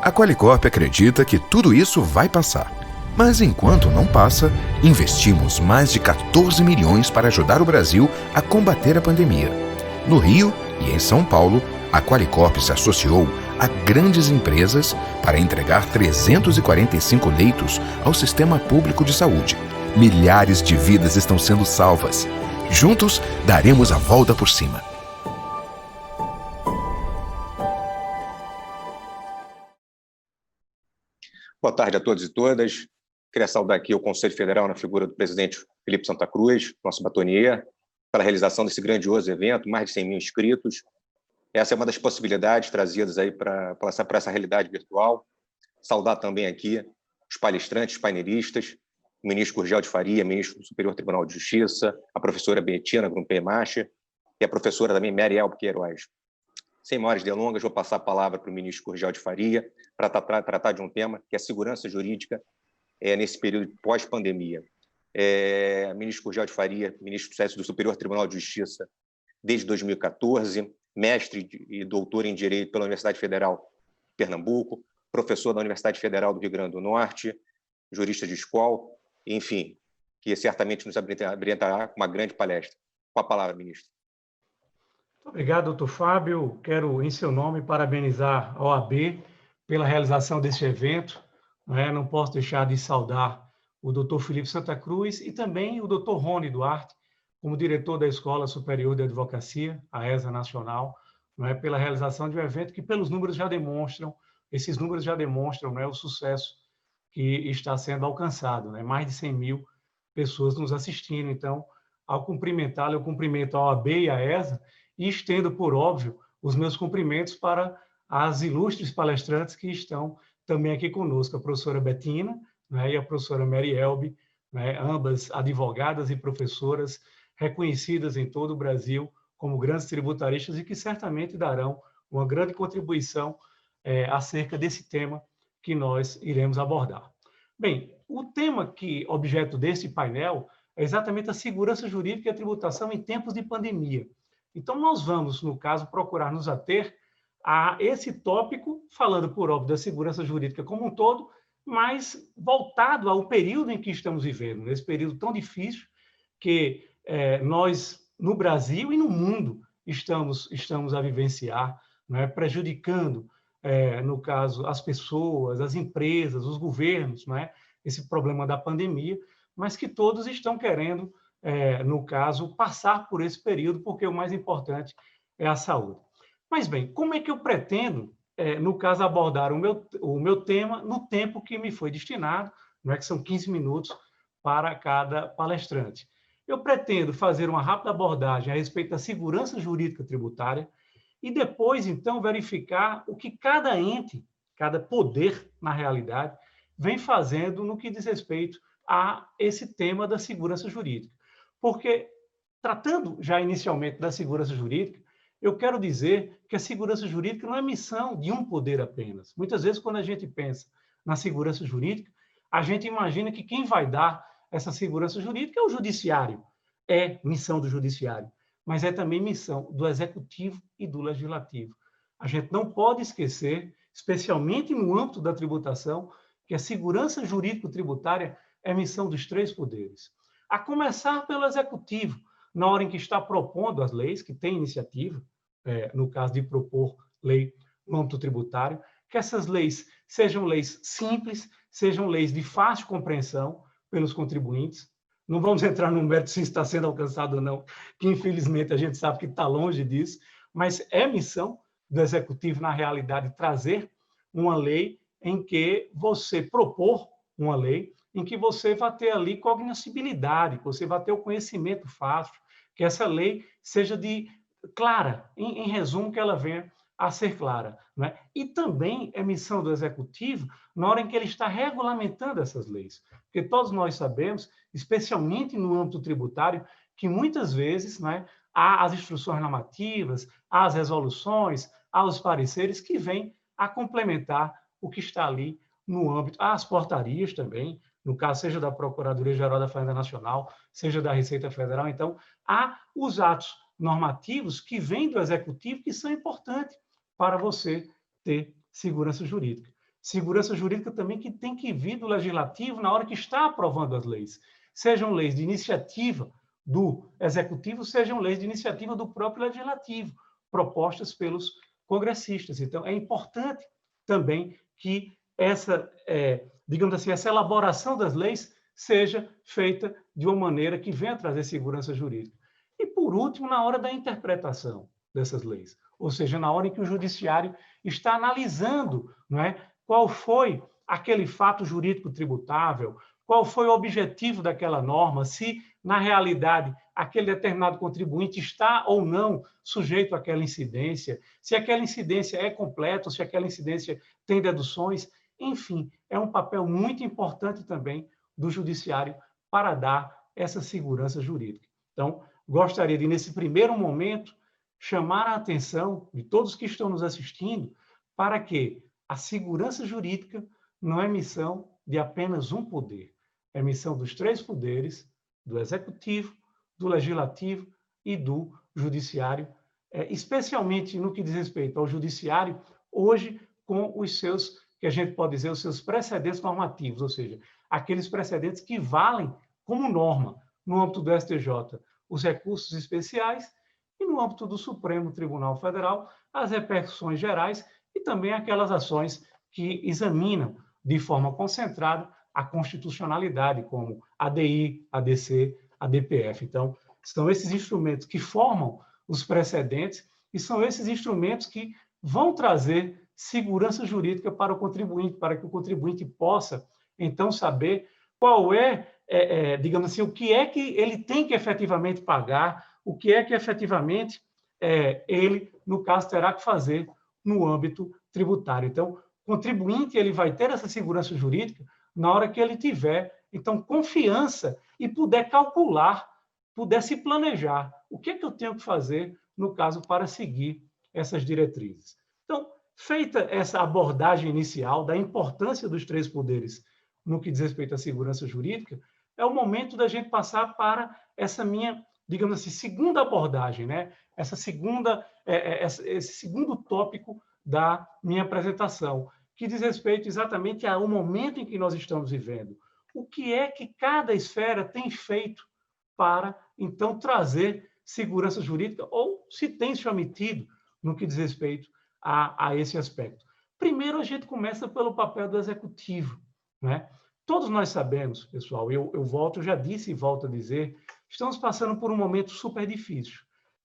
A Qualicorp acredita que tudo isso vai passar. Mas enquanto não passa, investimos mais de 14 milhões para ajudar o Brasil a combater a pandemia. No Rio e em São Paulo, a Qualicorp se associou a grandes empresas para entregar 345 leitos ao sistema público de saúde. Milhares de vidas estão sendo salvas. Juntos, daremos a volta por cima. Boa tarde a todos e todas. Queria saudar aqui o Conselho Federal na figura do presidente Felipe Santa Cruz, nosso batonier, pela realização desse grandioso evento, mais de 100 mil inscritos. Essa é uma das possibilidades trazidas aí para essa realidade virtual. Saudar também aqui os palestrantes, os painelistas, o ministro Gurgel de Faria, ministro do Superior Tribunal de Justiça, a professora Betina Grumpemacher e a professora também Mary Elbe Queiroz. Sem maiores delongas, vou passar a palavra para o ministro Gurgel de Faria para tratar de um tema que é a segurança jurídica nesse período pós-pandemia. Ministro Gurgel de Faria, ministro do Superior Tribunal de Justiça desde 2014, mestre e doutor em Direito pela Universidade Federal de Pernambuco, professor da Universidade Federal do Rio Grande do Norte, jurista de escola, enfim, que certamente nos abrilhantará com uma grande palestra. Com a palavra, ministro. Muito obrigado, doutor Fábio. Quero, em seu nome, parabenizar a OAB pela realização deste evento. Não posso deixar de saudar o doutor Felipe Santa Cruz e também o doutor Rony Duarte, como diretor da Escola Superior de Advocacia, a ESA Nacional, pela realização de um evento que, pelos números, já demonstram, esses números já demonstram o sucesso que está sendo alcançado. Mais de 100 mil pessoas nos assistindo. Então, ao cumprimentá-lo, eu cumprimento a OAB e a ESA e estendo, por óbvio, os meus cumprimentos para as ilustres palestrantes que estão também aqui conosco, a professora Betina e a professora Mary Elbe, ambas advogadas e professoras reconhecidas em todo o Brasil como grandes tributaristas e que certamente darão uma grande contribuição acerca desse tema que nós iremos abordar. Bem, o tema objeto desse painel é exatamente a segurança jurídica e a tributação em tempos de pandemia. Então, nós vamos, no caso, procurar nos ater a esse tópico, falando, por óbvio, da segurança jurídica como um todo, mas voltado ao período em que estamos vivendo, nesse período tão difícil que nós, no Brasil e no mundo, estamos a vivenciar, prejudicando, no caso, as pessoas, as empresas, os governos, esse problema da pandemia, mas que todos estão querendo, no caso, passar por esse período, porque o mais importante é a saúde. Mas, bem, como é que eu pretendo, no caso, abordar o meu tema no tempo que me foi destinado, que são 15 minutos para cada palestrante? Eu pretendo fazer uma rápida abordagem a respeito da segurança jurídica tributária e depois, então, verificar o que cada ente, cada poder, na realidade, vem fazendo no que diz respeito a esse tema da segurança jurídica. Porque, tratando já inicialmente da segurança jurídica, eu quero dizer que a segurança jurídica não é missão de um poder apenas. Muitas vezes, quando a gente pensa na segurança jurídica, a gente imagina que quem vai dar essa segurança jurídica é o judiciário. É missão do judiciário, mas é também missão do executivo e do legislativo. A gente não pode esquecer, especialmente no âmbito da tributação, que a segurança jurídico-tributária é missão dos três poderes. A começar pelo executivo, na hora em que está propondo as leis, que tem iniciativa, no caso de propor lei no âmbito tributário, que essas leis sejam leis simples, sejam leis de fácil compreensão pelos contribuintes. Não vamos entrar no mérito se está sendo alcançado ou não, que infelizmente a gente sabe que está longe disso, mas é missão do executivo, na realidade, trazer uma lei em que você propor uma lei em que você vai ter ali cognoscibilidade, que você vai ter o conhecimento fácil, que essa lei seja clara, em resumo, que ela venha a ser clara. E também é missão do executivo na hora em que ele está regulamentando essas leis. Porque todos nós sabemos, especialmente no âmbito tributário, que muitas vezes há as instruções normativas, há as resoluções, há os pareceres que vêm a complementar o que está ali no âmbito, há as portarias também, no caso, seja da Procuradoria-Geral da Fazenda Nacional, seja da Receita Federal. Então, há os atos normativos que vêm do Executivo que são importantes para você ter segurança jurídica. segurança jurídica também que tem que vir do legislativo na hora que está aprovando as leis. Sejam leis de iniciativa do executivo, sejam leis de iniciativa do próprio legislativo, propostas pelos congressistas. Então, é importante também que essa, digamos assim, essa elaboração das leis seja feita de uma maneira que venha trazer segurança jurídica. E, por último, na hora da interpretação dessas leis, ou seja, na hora em que o judiciário está analisando, não é, qual foi aquele fato jurídico tributável, qual foi o objetivo daquela norma, se, na realidade, aquele determinado contribuinte está ou não sujeito àquela incidência, se aquela incidência é completa, se aquela incidência tem deduções. Enfim, é um papel muito importante também do judiciário para dar essa segurança jurídica. Então, gostaria de, nesse primeiro momento, chamar a atenção de todos que estão nos assistindo para que a segurança jurídica não é missão de apenas um poder, é missão dos três poderes, do executivo, do legislativo e do judiciário, especialmente no que diz respeito ao judiciário, hoje com os seus, que a gente pode dizer, os seus precedentes normativos, ou seja, aqueles precedentes que valem como norma no âmbito do STJ, os recursos especiais, e no âmbito do Supremo Tribunal Federal, as repercussões gerais e também aquelas ações que examinam de forma concentrada a constitucionalidade, como ADI, ADC, ADPF. Então, são esses instrumentos que formam os precedentes e são esses instrumentos que vão trazer segurança jurídica para o contribuinte, para que o contribuinte possa, então, saber qual digamos assim, o que é que ele tem que efetivamente pagar, o que é que efetivamente ele, no caso, terá que fazer no âmbito tributário. Então, o contribuinte ele vai ter essa segurança jurídica na hora que ele tiver, então, confiança e puder calcular, puder se planejar. O que é que eu tenho que fazer, no caso, para seguir essas diretrizes? Então, feita essa abordagem inicial da importância dos três poderes no que diz respeito à segurança jurídica, é o momento da gente passar para essa minha, digamos assim, segunda abordagem, né? Esse segundo tópico da minha apresentação, que diz respeito exatamente ao momento em que nós estamos vivendo. O que é que cada esfera tem feito para, então, trazer segurança jurídica, ou se tem se omitido no que diz respeito a esse aspecto. Primeiro, a gente começa pelo papel do executivo, né? Todos nós sabemos, pessoal, eu já disse e volto a dizer, estamos passando por um momento super difícil.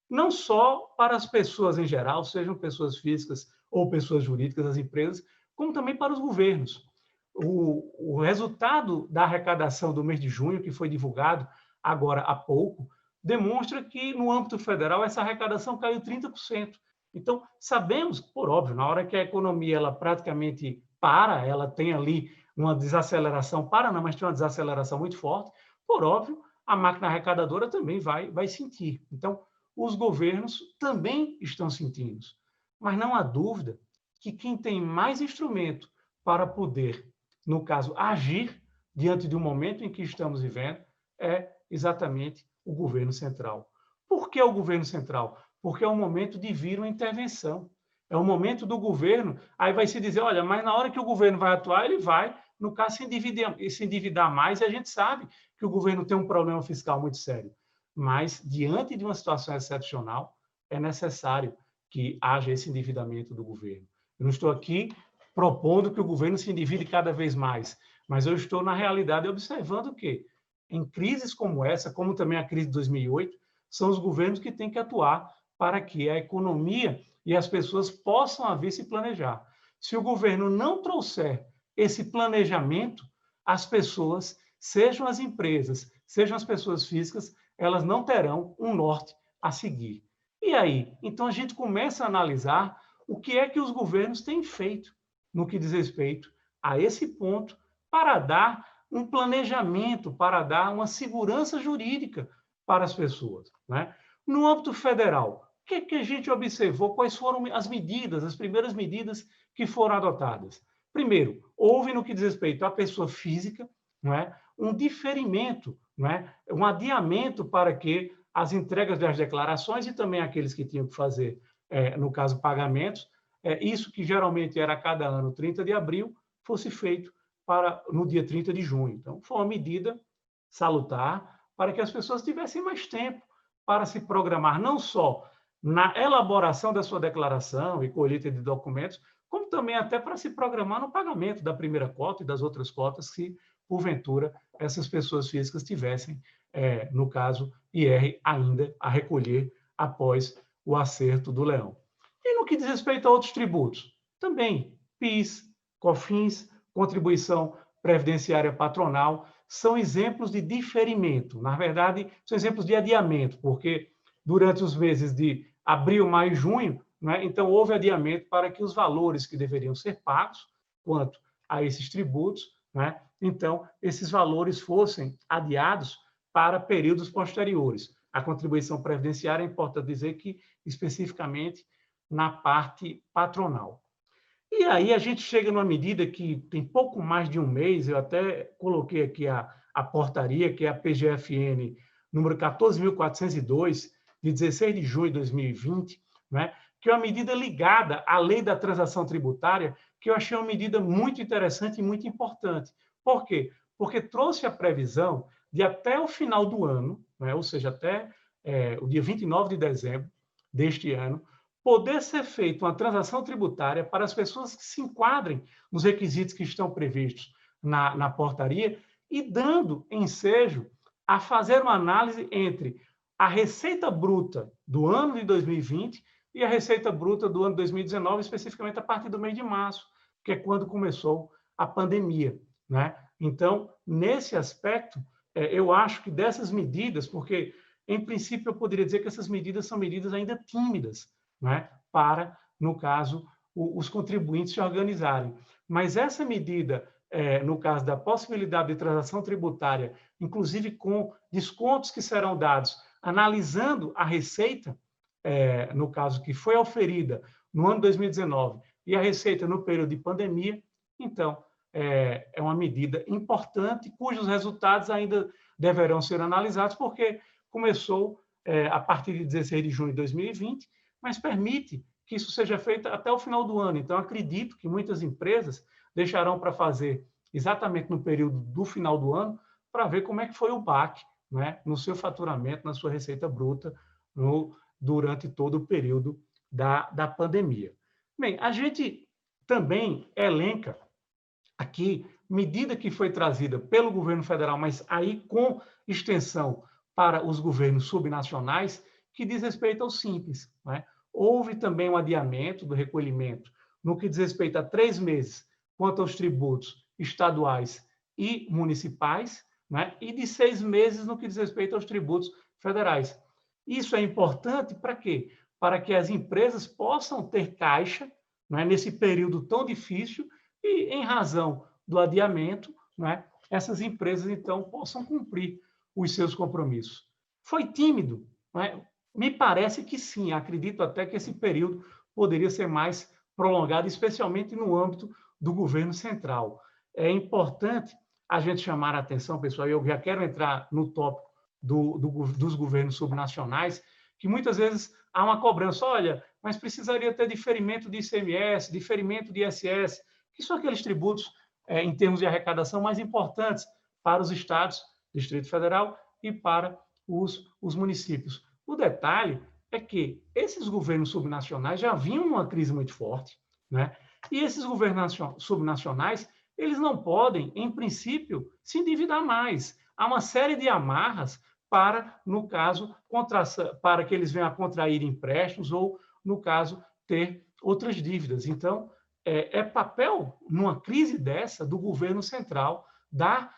Não só para as pessoas em geral, sejam pessoas físicas ou pessoas jurídicas, as empresas, como também para os governos. O resultado da arrecadação do mês de junho, que foi divulgado agora há pouco, demonstra que, no âmbito federal, essa arrecadação caiu 30%. Então, sabemos, por óbvio, na hora que a economia ela praticamente para, ela tem ali uma desaceleração, mas tem uma desaceleração muito forte, por óbvio, a máquina arrecadadora também vai sentir. Então, os governos também estão sentindo. Mas não há dúvida que quem tem mais instrumento para poder, no caso, agir diante de um momento em que estamos vivendo, é exatamente o governo central. Por que o governo central? Porque é o momento de vir uma intervenção. É o momento do governo, aí vai se dizer, olha, mas na hora que o governo vai atuar, ele vai, no caso, se endividar mais, e a gente sabe que o governo tem um problema fiscal muito sério. Mas, diante de uma situação excepcional, é necessário que haja esse endividamento do governo. Eu não estou aqui propondo que o governo se endivide cada vez mais, mas eu estou, na realidade, observando que, em crises como essa, como também a crise de 2008, são os governos que têm que atuar para que a economia e as pessoas possam vir se planejar. Se o governo não trouxer esse planejamento, as pessoas, sejam as empresas, sejam as pessoas físicas, elas não terão um norte a seguir. E aí? Então, a gente começa a analisar o que é que os governos têm feito no que diz respeito a esse ponto para dar um planejamento, para dar uma segurança jurídica para as pessoas, né? No âmbito federal, o que é que a gente observou? Quais foram as medidas, as primeiras medidas que foram adotadas? Primeiro, houve, no que diz respeito à pessoa física, não é, um diferimento, não é, um adiamento para que as entregas das declarações e também aqueles que tinham que fazer, no caso, pagamentos, isso que geralmente era a cada ano, 30 de abril, fosse feito no dia 30 de junho. Então, foi uma medida salutar para que as pessoas tivessem mais tempo para se programar, não só na elaboração da sua declaração e colheita de documentos, como também até para se programar no pagamento da primeira cota e das outras cotas, se, porventura, essas pessoas físicas tivessem, no caso, IR ainda a recolher após o acerto do leão. E no que diz respeito a outros tributos, também PIS, COFINS, contribuição previdenciária patronal, são exemplos de diferimento. Na verdade, são exemplos de adiamento, porque durante os meses de abril, maio e junho, né, então houve adiamento para que os valores que deveriam ser pagos quanto a esses tributos, né, então esses valores fossem adiados para períodos posteriores. A contribuição previdenciária, é importante dizer que especificamente na parte patronal. E aí a gente chega numa medida que tem pouco mais de um mês, eu até coloquei aqui a portaria, que é a PGFN número 14.402, de 16 de junho de 2020, né, que é uma medida ligada à lei da transação tributária, que eu achei uma medida muito interessante e muito importante. Por quê? Porque trouxe a previsão de até o final do ano, né, ou seja, até o dia 29 de dezembro deste ano, poder ser feita uma transação tributária para as pessoas que se enquadrem nos requisitos que estão previstos na portaria e dando ensejo a fazer uma análise entre a receita bruta do ano de 2020 e a receita bruta do ano de 2019, especificamente a partir do mês de março, que é quando começou a pandemia, né? Então, nesse aspecto, eu acho que dessas medidas, porque, em princípio, eu poderia dizer que essas medidas são medidas ainda tímidas, né, para, no caso, os contribuintes se organizarem. Mas essa medida, no caso da possibilidade de transação tributária, inclusive com descontos que serão dados, analisando a receita, no caso que foi oferida no ano 2019 e a receita no período de pandemia, então, é uma medida importante, cujos resultados ainda deverão ser analisados, porque começou a partir de 16 de junho de 2020, mas permite que isso seja feito até o final do ano. Então, acredito que muitas empresas deixarão para fazer exatamente no período do final do ano, para ver como é que foi o baque, né, no seu faturamento, na sua receita bruta, durante todo o período da pandemia. Bem, a gente também elenca aqui medida que foi trazida pelo governo federal, mas aí com extensão para os governos subnacionais, que diz respeito ao Simples, né? Houve também um adiamento do recolhimento no que diz respeito a 3 meses quanto aos tributos estaduais e municipais, né? E de 6 meses no que diz respeito aos tributos federais. Isso é importante para quê? Para que as empresas possam ter caixa, né, nesse período tão difícil e, em razão do adiamento, né, essas empresas, então, possam cumprir os seus compromissos. Foi tímido, né? Me parece que sim, acredito até que esse período poderia ser mais prolongado, especialmente no âmbito do governo central. É importante a gente chamar a atenção, pessoal, e eu já quero entrar no tópico dos governos subnacionais, que muitas vezes há uma cobrança, olha, mas precisaria ter diferimento de ICMS, diferimento de ISS, que são aqueles tributos, em termos de arrecadação, mais importantes para os estados, Distrito Federal, e para os municípios. O detalhe é que esses governos subnacionais já vinham numa crise muito forte, né? E esses governos subnacionais, eles não podem, em princípio, se endividar mais. Há uma série de amarras para, no caso, para que eles venham a contrair empréstimos ou, no caso, ter outras dívidas. Então, é papel, numa crise dessa, do governo central, dar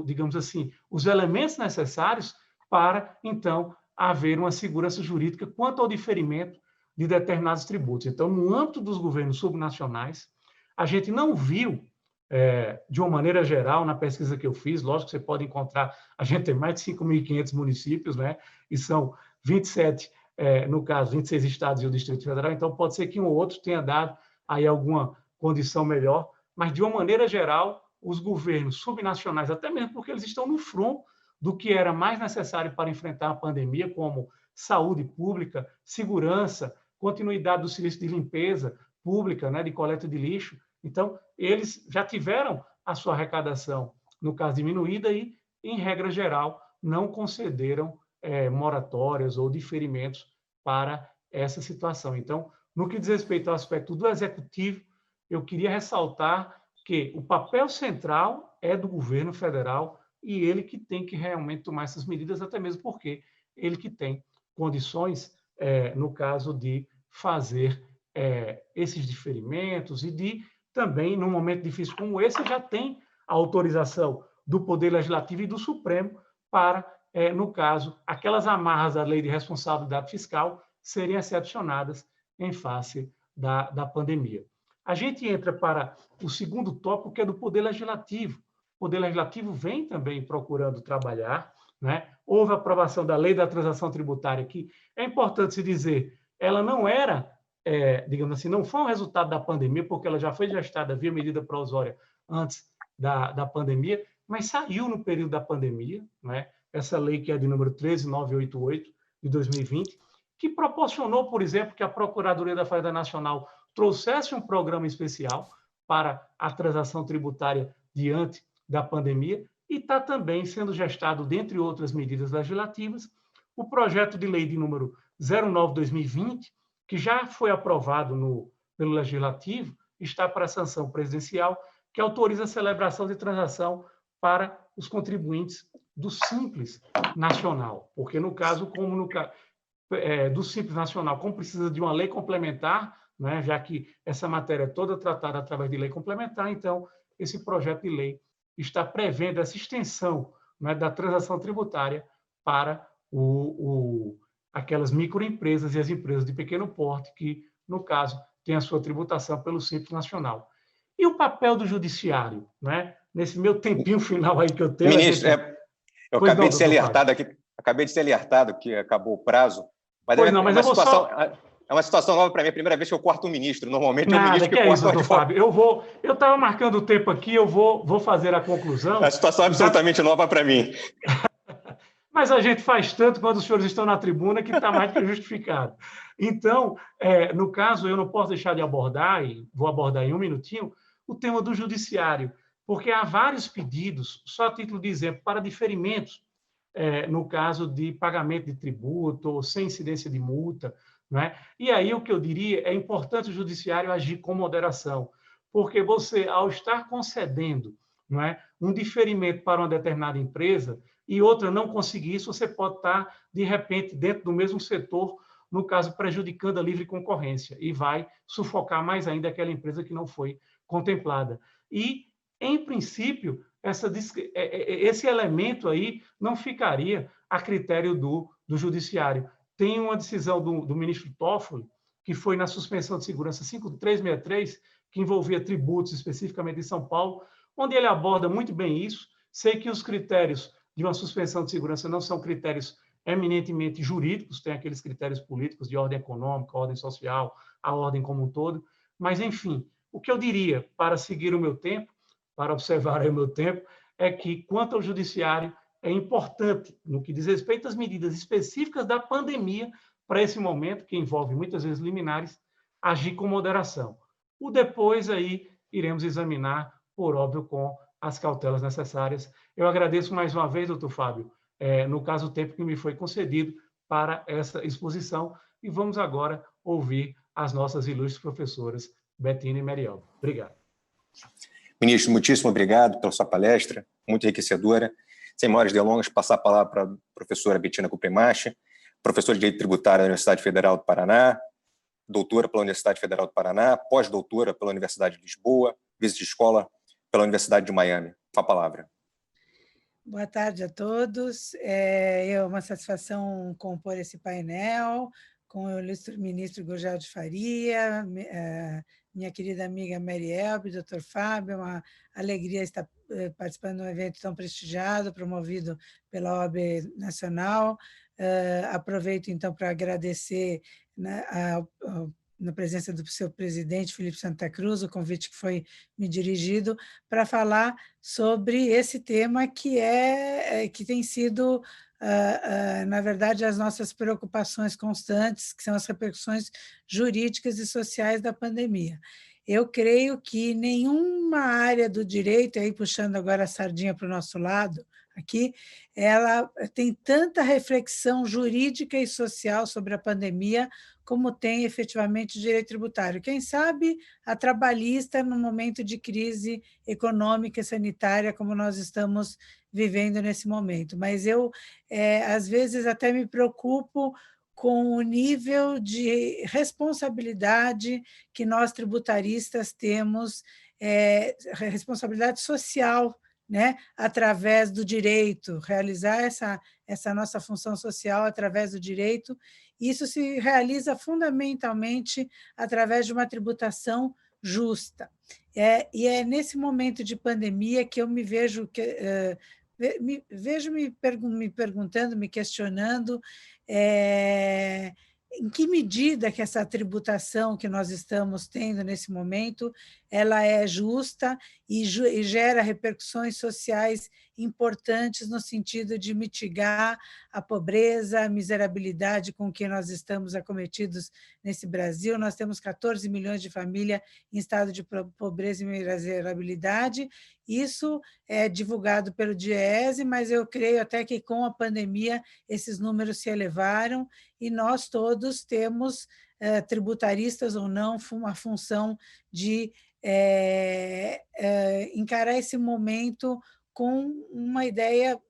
digamos assim, os elementos necessários para, então, haver uma segurança jurídica quanto ao diferimento de determinados tributos. Então, no âmbito dos governos subnacionais, a gente não viu, de uma maneira geral, na pesquisa que eu fiz, lógico que você pode encontrar, a gente tem mais de 5.500 municípios, né? E são 27, no caso, 26 estados e o Distrito Federal, então pode ser que um ou outro tenha dado aí alguma condição melhor, mas, de uma maneira geral, os governos subnacionais, até mesmo porque eles estão no front do que era mais necessário para enfrentar a pandemia, como saúde pública, segurança, continuidade do serviço de limpeza pública, né, de coleta de lixo. Então, eles já tiveram a sua arrecadação, no caso, diminuída e, em regra geral, não concederam moratórias ou diferimentos para essa situação. Então, no que diz respeito ao aspecto do executivo, eu queria ressaltar que o papel central é do governo federal e ele que tem que realmente tomar essas medidas, até mesmo porque ele que tem condições, no caso de fazer esses diferimentos e de também, num momento difícil como esse, já tem a autorização do Poder Legislativo e do Supremo para, no caso, aquelas amarras da Lei de Responsabilidade Fiscal serem excepcionadas em face da pandemia. A gente entra para o segundo tópico, que é do Poder Legislativo. O Poder Legislativo vem também procurando trabalhar, né? Houve a aprovação da Lei da Transação Tributária, que é importante se dizer, ela não era, digamos assim, não foi um resultado da pandemia, porque ela já foi gestada via medida provisória antes da pandemia, mas saiu no período da pandemia, né? Essa lei que é de número 13988, de 2020, que proporcionou, por exemplo, que a Procuradoria da Fazenda Nacional trouxesse um programa especial para a transação tributária diante da pandemia e está também sendo gestado, dentre outras medidas legislativas, o projeto de lei de número 09/2020, que já foi aprovado pelo Legislativo, está para sanção presidencial, que autoriza a celebração de transação para os contribuintes do Simples Nacional. Porque, no caso, do Simples Nacional, como precisa de uma lei complementar, né, já que essa matéria é toda tratada através de lei complementar, então, esse projeto de lei está prevendo essa extensão, né, da transação tributária para aquelas microempresas e as empresas de pequeno porte que, no caso, têm a sua tributação pelo Simples Nacional. E o papel do judiciário, né? Nesse meu tempinho final aí que eu tenho... Ministro, eu Pois acabei não, de ser doutor alertado Fábio. aqui, acabei de ser alertado que acabou o prazo, mas Pois não, mas eu vou só... É uma situação nova para mim, é a primeira vez que eu corto um ministro. Normalmente é o Nada, ministro que que é isso, corta o doutor advogado. Fábio. Eu estava marcando o tempo aqui, eu vou fazer a conclusão. É uma situação absolutamente nova para mim. Mas a gente faz tanto quando os senhores estão na tribuna que está mais do que justificado. Então, no caso, eu não posso deixar de abordar, e vou abordar em um minutinho, o tema do judiciário, porque há vários pedidos, só a título de exemplo, para diferimentos, no caso de pagamento de tributo ou sem incidência de multa. Não é? E aí o que eu diria é importante o judiciário agir com moderação, porque você, ao estar concedendo, não é, um diferimento para uma determinada empresa e outra não conseguir isso, você pode estar, de repente, dentro do mesmo setor, no caso, prejudicando a livre concorrência e vai sufocar mais ainda aquela empresa que não foi contemplada. E, em princípio, esse elemento aí não ficaria a critério do judiciário. Tem uma decisão do ministro Toffoli, que foi na suspensão de segurança 5363, que envolvia tributos, especificamente em São Paulo, onde ele aborda muito bem isso. Sei que os critérios de uma suspensão de segurança não são critérios eminentemente jurídicos, tem aqueles critérios políticos de ordem econômica, ordem social, a ordem como um todo, mas, enfim, o que eu diria, para seguir o meu tempo, para observar aí o meu tempo, é que, quanto ao judiciário, é importante, no que diz respeito às medidas específicas da pandemia, para esse momento, que envolve muitas vezes liminares, agir com moderação. O depois aí iremos examinar, por óbvio, com as cautelas necessárias. Eu agradeço mais uma vez, doutor Fábio, no caso, o tempo que me foi concedido para essa exposição, e vamos agora ouvir as nossas ilustres professoras, Betina e Mariel. Obrigado. Ministro, muitíssimo obrigado pela sua palestra, muito enriquecedora. Sem maiores delongas, passar a palavra para a professora Betina Cuprimachi, professora de Direito Tributário da Universidade Federal do Paraná, doutora pela Universidade Federal do Paraná, pós-doutora pela Universidade de Lisboa, vice-escola pela Universidade de Miami. Com a palavra. Boa tarde a todos. É uma satisfação compor esse painel com o ilustre ministro Gurgel de Faria, minha querida amiga Mary Elbe, doutor Fábio. É uma alegria estar participando de um evento tão prestigiado, promovido pela OAB Nacional. Aproveito, então, para agradecer, né, na presença do seu presidente, Felipe Santa Cruz, o convite que foi me dirigido para falar sobre esse tema que tem sido, na verdade, as nossas preocupações constantes, que são as repercussões jurídicas e sociais da pandemia. Eu creio que nenhuma área do direito, aí puxando agora a sardinha para o nosso lado, aqui, ela tem tanta reflexão jurídica e social sobre a pandemia como tem efetivamente o direito tributário. Quem sabe a trabalhista no momento de crise econômica e sanitária como nós estamos vivendo nesse momento. Mas eu, às vezes, até me preocupo com o nível de responsabilidade que nós tributaristas temos, responsabilidade social, né, através do direito, realizar essa nossa função social através do direito. Isso se realiza fundamentalmente através de uma tributação justa. E é nesse momento de pandemia que eu me vejo me perguntando, me questionando, em que medida que essa tributação que nós estamos tendo nesse momento, ela é justa e gera repercussões sociais importantes no sentido de mitigar a pobreza, a miserabilidade com que nós estamos acometidos nesse Brasil. Nós temos 14 milhões de famílias em estado de pobreza e miserabilidade. Isso é divulgado pelo DIEESE, mas eu creio até que com a pandemia esses números se elevaram e nós todos temos, tributaristas ou não, uma função de encarar esse momento com uma ideia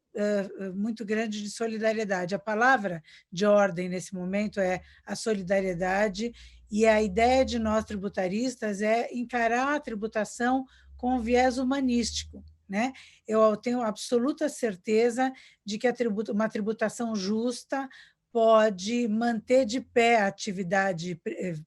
muito grande de solidariedade. A palavra de ordem nesse momento é a solidariedade, e a ideia de nós tributaristas é encarar a tributação com viés humanístico, né? Eu tenho absoluta certeza de que uma tributação justa pode manter de pé a atividade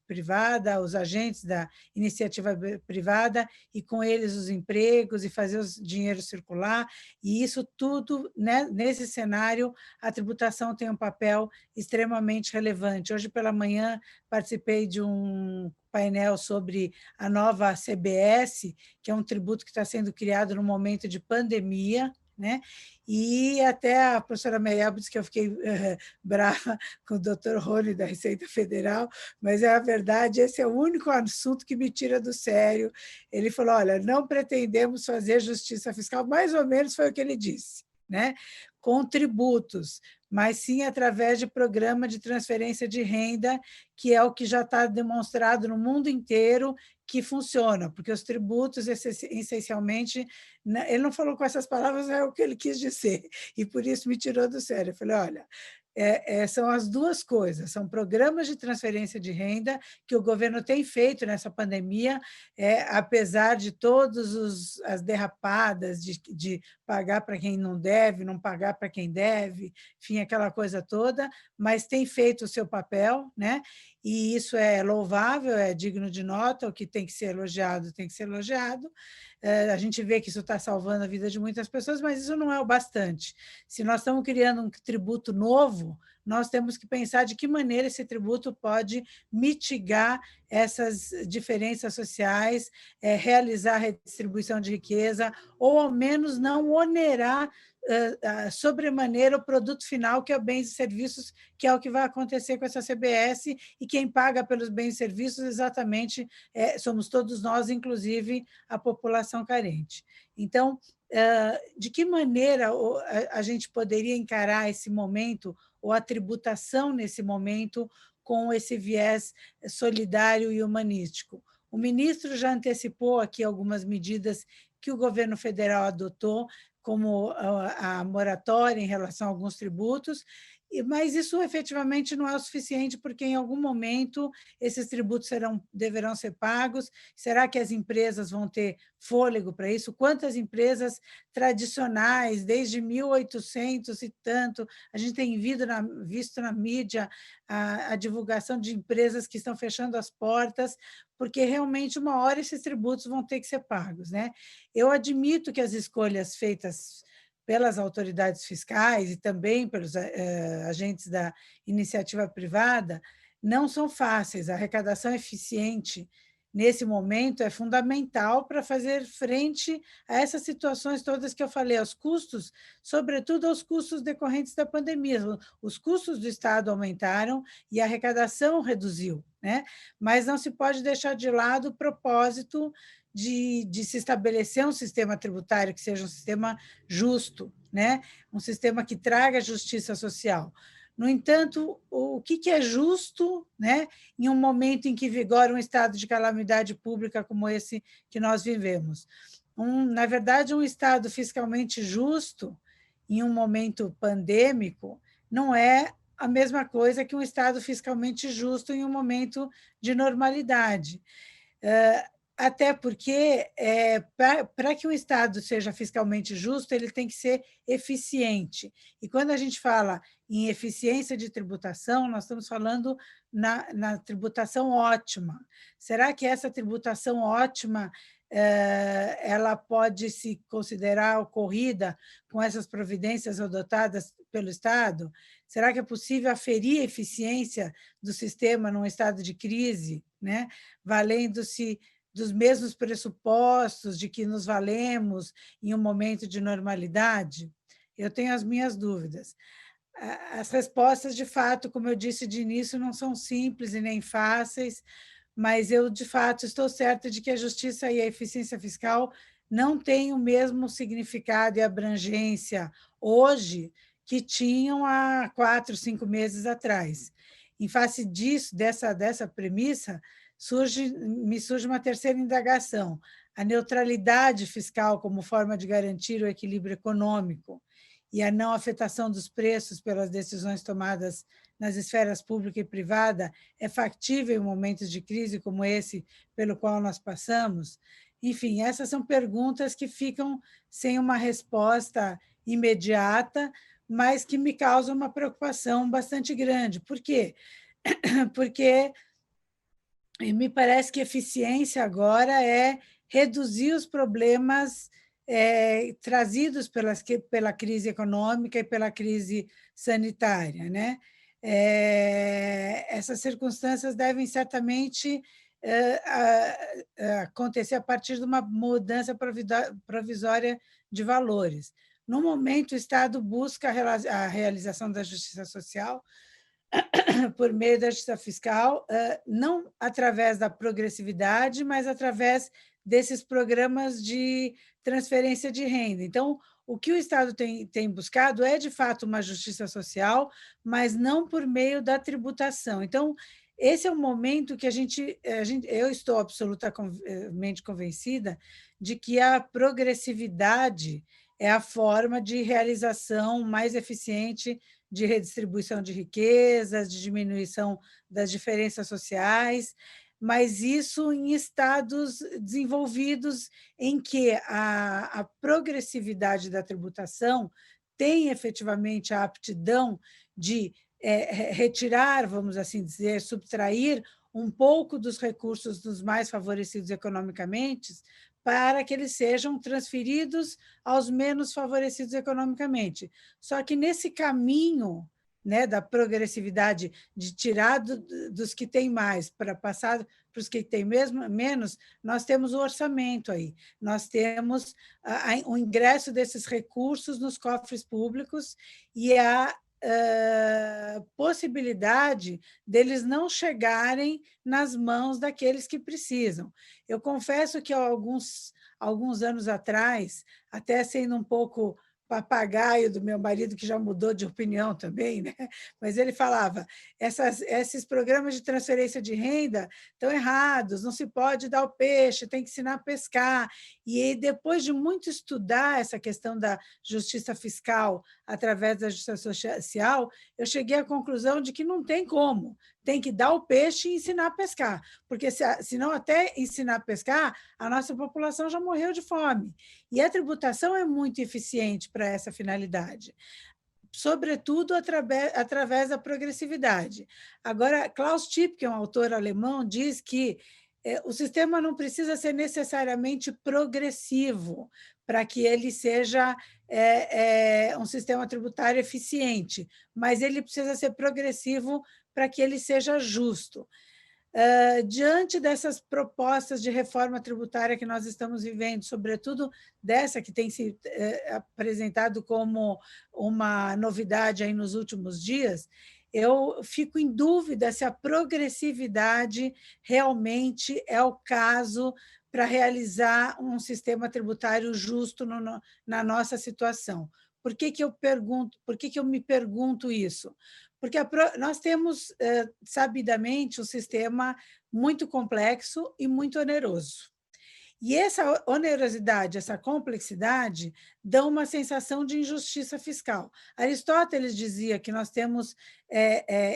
privada, os agentes da iniciativa privada, e com eles os empregos, e fazer o dinheiro circular, e isso tudo, né, nesse cenário, a tributação tem um papel extremamente relevante. Hoje pela manhã participei de um painel sobre a nova CBS, que é um tributo que está sendo criado no momento de pandemia, né? E até a professora Meriel disse que eu fiquei brava com o doutor Rony da Receita Federal, mas é a verdade, esse é o único assunto que me tira do sério. Ele falou, olha, não pretendemos fazer justiça fiscal, mais ou menos foi o que ele disse, né? Com tributos, mas sim através de programa de transferência de renda, que é o que já está demonstrado no mundo inteiro que funciona, porque os tributos, essencialmente, ele não falou com essas palavras, é o que ele quis dizer, e por isso me tirou do sério. Eu falei, olha, são as duas coisas, são programas de transferência de renda que o governo tem feito nessa pandemia, apesar de todas as derrapadas de pagar para quem não deve, não pagar para quem deve, enfim, aquela coisa toda, mas tem feito o seu papel, né? E isso é louvável, é digno de nota, o que tem que ser elogiado tem que ser elogiado. A gente vê que isso está salvando a vida de muitas pessoas, mas isso não é o bastante. Se nós estamos criando um tributo novo, nós temos que pensar de que maneira esse tributo pode mitigar essas diferenças sociais, realizar a redistribuição de riqueza, ou ao menos não onerar sobremaneira o produto final, que é bens e serviços, que é o que vai acontecer com essa CBS, e quem paga pelos bens e serviços exatamente somos todos nós, inclusive a população carente. Então, de que maneira a gente poderia encarar esse momento, ou a tributação nesse momento, com esse viés solidário e humanístico? O ministro já antecipou aqui algumas medidas que o governo federal adotou, como a moratória em relação a alguns tributos, mas isso efetivamente não é o suficiente, porque em algum momento esses tributos deverão ser pagos. Será que as empresas vão ter fôlego para isso? Quantas empresas tradicionais, desde 1800 e tanto, a gente tem visto na mídia a divulgação de empresas que estão fechando as portas, porque realmente uma hora esses tributos vão ter que ser pagos, né? Eu admito que as escolhas feitas pelas autoridades fiscais e também pelos agentes da iniciativa privada não são fáceis. A arrecadação eficiente nesse momento, é fundamental para fazer frente a essas situações todas que eu falei, aos custos, sobretudo aos custos decorrentes da pandemia. Os custos do Estado aumentaram e a arrecadação reduziu, né? Mas não se pode deixar de lado o propósito de se estabelecer um sistema tributário que seja um sistema justo, né? Um sistema que traga justiça social. No entanto, o que é justo, né, em um momento em que vigora um estado de calamidade pública como esse que nós vivemos? Na verdade, um estado fiscalmente justo, em um momento pandêmico, não é a mesma coisa que um estado fiscalmente justo em um momento de normalidade. Até porque, para que um Estado seja fiscalmente justo, ele tem que ser eficiente. E quando a gente fala em eficiência de tributação, nós estamos falando na tributação ótima. Será que essa tributação ótima ela pode se considerar ocorrida com essas providências adotadas pelo Estado? Será que é possível aferir a eficiência do sistema num estado de crise, né? Valendo-se dos mesmos pressupostos de que nos valemos em um momento de normalidade? Eu tenho as minhas dúvidas. As respostas, de fato, como eu disse de início, não são simples e nem fáceis, mas eu, de fato, estou certa de que a justiça e a eficiência fiscal não têm o mesmo significado e abrangência hoje que tinham há 4, 5 meses atrás. Em face disso, dessa premissa, me surge uma terceira indagação: a neutralidade fiscal como forma de garantir o equilíbrio econômico e a não afetação dos preços pelas decisões tomadas nas esferas pública e privada é factível em momentos de crise como esse pelo qual nós passamos? Enfim, essas são perguntas que ficam sem uma resposta imediata, mas que me causam uma preocupação bastante grande. Por quê? Porque me parece que eficiência agora é reduzir os problemas trazidos pela crise econômica e pela crise sanitária, né? Essas circunstâncias devem certamente acontecer a partir de uma mudança provisória de valores. No momento, o Estado busca a realização da justiça social por meio da justiça fiscal, não através da progressividade, mas através desses programas de transferência de renda. Então, o que o Estado tem buscado é, de fato, uma justiça social, mas não por meio da tributação. Então, esse é o momento que eu estou absolutamente convencida de que a progressividade é a forma de realização mais eficiente de redistribuição de riquezas, de diminuição das diferenças sociais, mas isso em estados desenvolvidos em que a progressividade da tributação tem efetivamente a aptidão de retirar, vamos assim dizer, subtrair um pouco dos recursos dos mais favorecidos economicamente para que eles sejam transferidos aos menos favorecidos economicamente. Só que nesse caminho, né, da progressividade, de tirar dos que têm mais para passar para os que têm menos, nós temos o orçamento aí, nós temos o ingresso desses recursos nos cofres públicos e a possibilidade deles não chegarem nas mãos daqueles que precisam. Eu confesso que há alguns anos atrás, até sendo um pouco papagaio do meu marido, que já mudou de opinião também, né? Mas ele falava, esses programas de transferência de renda estão errados, não se pode dar o peixe, tem que ensinar a pescar. E depois de muito estudar essa questão da justiça fiscal através da justiça social, eu cheguei à conclusão de que não tem como, tem que dar o peixe e ensinar a pescar, porque senão até ensinar a pescar, a nossa população já morreu de fome. E a tributação é muito eficiente para essa finalidade, sobretudo através da progressividade. Agora, Klaus Tiepp, que é um autor alemão, diz que o sistema não precisa ser necessariamente progressivo para que ele seja um sistema tributário eficiente, mas ele precisa ser progressivo para que ele seja justo. diante dessas propostas de reforma tributária que nós estamos vivendo, sobretudo dessa que tem se apresentado como uma novidade aí nos últimos dias, eu fico em dúvida se a progressividade realmente é o caso para realizar um sistema tributário justo na nossa situação. Por que eu me pergunto isso? Porque nós temos, sabidamente, um sistema muito complexo e muito oneroso. E essa onerosidade, essa complexidade, dão uma sensação de injustiça fiscal. Aristóteles dizia que nós temos,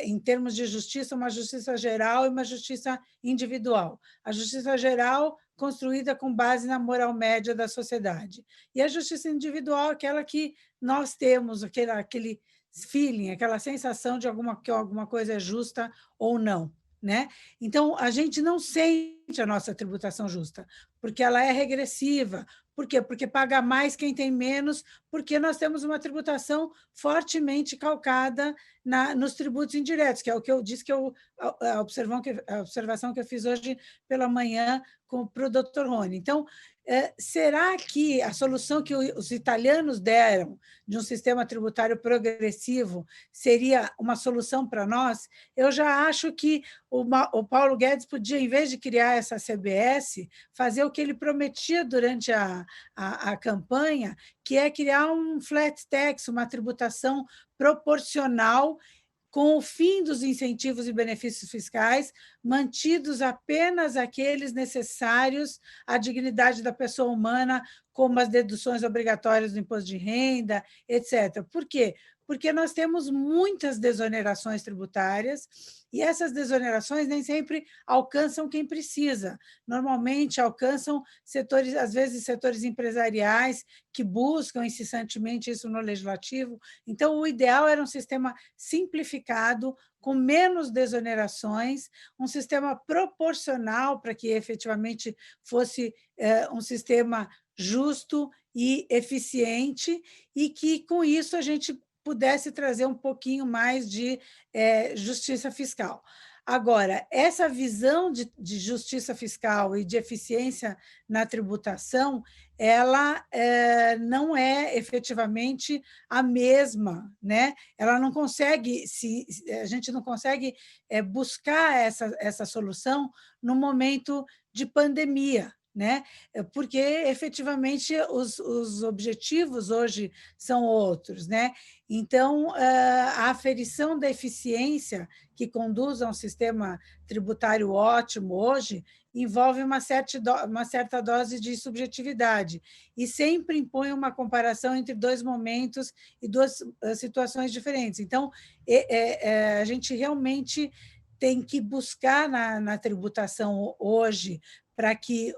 em termos de justiça, uma justiça geral e uma justiça individual. A justiça geral construída com base na moral média da sociedade. E a justiça individual, aquela que nós temos, aquele feeling, aquela sensação de que alguma coisa é justa ou não. Né? Então, a gente não sente a nossa tributação justa, porque ela é regressiva. Por quê? Porque paga mais quem tem menos, porque nós temos uma tributação fortemente calcada nos tributos indiretos, que é o que eu disse, a observação que eu fiz hoje pela manhã para o Dr. Rony. Então, será que a solução que os italianos deram de um sistema tributário progressivo seria uma solução para nós? Eu já acho que o Paulo Guedes podia, em vez de criar essa CBS, fazer o que ele prometia durante a campanha, que é criar um flat tax, uma tributação proporcional com o fim dos incentivos e benefícios fiscais, mantidos apenas aqueles necessários à dignidade da pessoa humana, como as deduções obrigatórias do imposto de renda, etc. Por quê? Porque nós temos muitas desonerações tributárias e essas desonerações nem sempre alcançam quem precisa. Normalmente alcançam setores, às vezes setores empresariais que buscam incessantemente isso no legislativo. Então, o ideal era um sistema simplificado, com menos desonerações, um sistema proporcional para que efetivamente fosse um sistema justo e eficiente e que, com isso, a gente pudesse trazer um pouquinho mais de justiça fiscal. Agora, essa visão de justiça fiscal e de eficiência na tributação, ela não é efetivamente a mesma, né? Ela não consegue, a gente não consegue buscar essa solução no momento de pandemia, né? Porque efetivamente os objetivos hoje são outros, né? Então, a aferição da eficiência que conduz a um sistema tributário ótimo hoje envolve uma certa dose de subjetividade e sempre impõe uma comparação entre dois momentos e duas situações diferentes. Então, a gente realmente tem que buscar na tributação hoje para que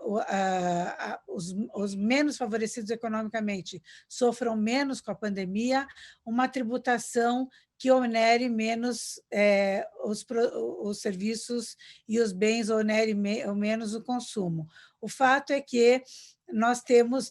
os menos favorecidos economicamente sofram menos com a pandemia, uma tributação que onere menos os serviços e os bens, onere menos o consumo. O fato é que nós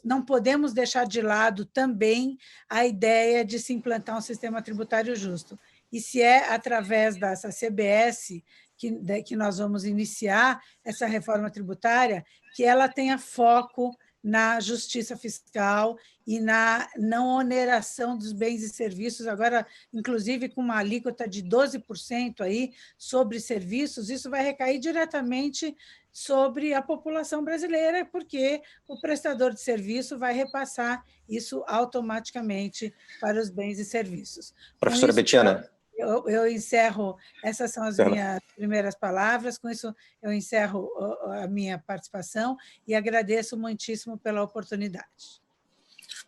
não podemos deixar de lado também a ideia de se implantar um sistema tributário justo. E se é através dessa CBS que nós vamos iniciar essa reforma tributária, que ela tenha foco na justiça fiscal e na não oneração dos bens e serviços, agora, inclusive, com uma alíquota de 12% aí sobre serviços, isso vai recair diretamente sobre a população brasileira, porque o prestador de serviço vai repassar isso automaticamente para os bens e serviços. Professora Betiana. Eu encerro, essas são as minhas primeiras palavras, com isso eu encerro a minha participação e agradeço muitíssimo pela oportunidade.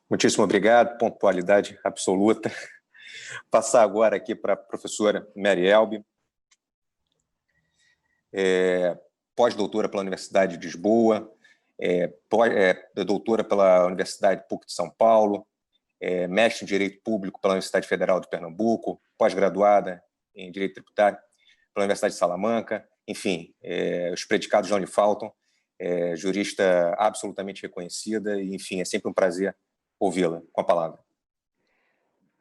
Muitíssimo obrigado, pontualidade absoluta. Passar agora aqui para a professora Mary Elbe, pós-doutora pela Universidade de Lisboa, doutora pela Universidade PUC de São Paulo, mestre em Direito Público pela Universidade Federal de Pernambuco, pós-graduada em Direito Tributário pela Universidade de Salamanca, enfim, os predicados não lhe faltam, jurista absolutamente reconhecida, e, enfim, é sempre um prazer ouvi-la. Com a palavra.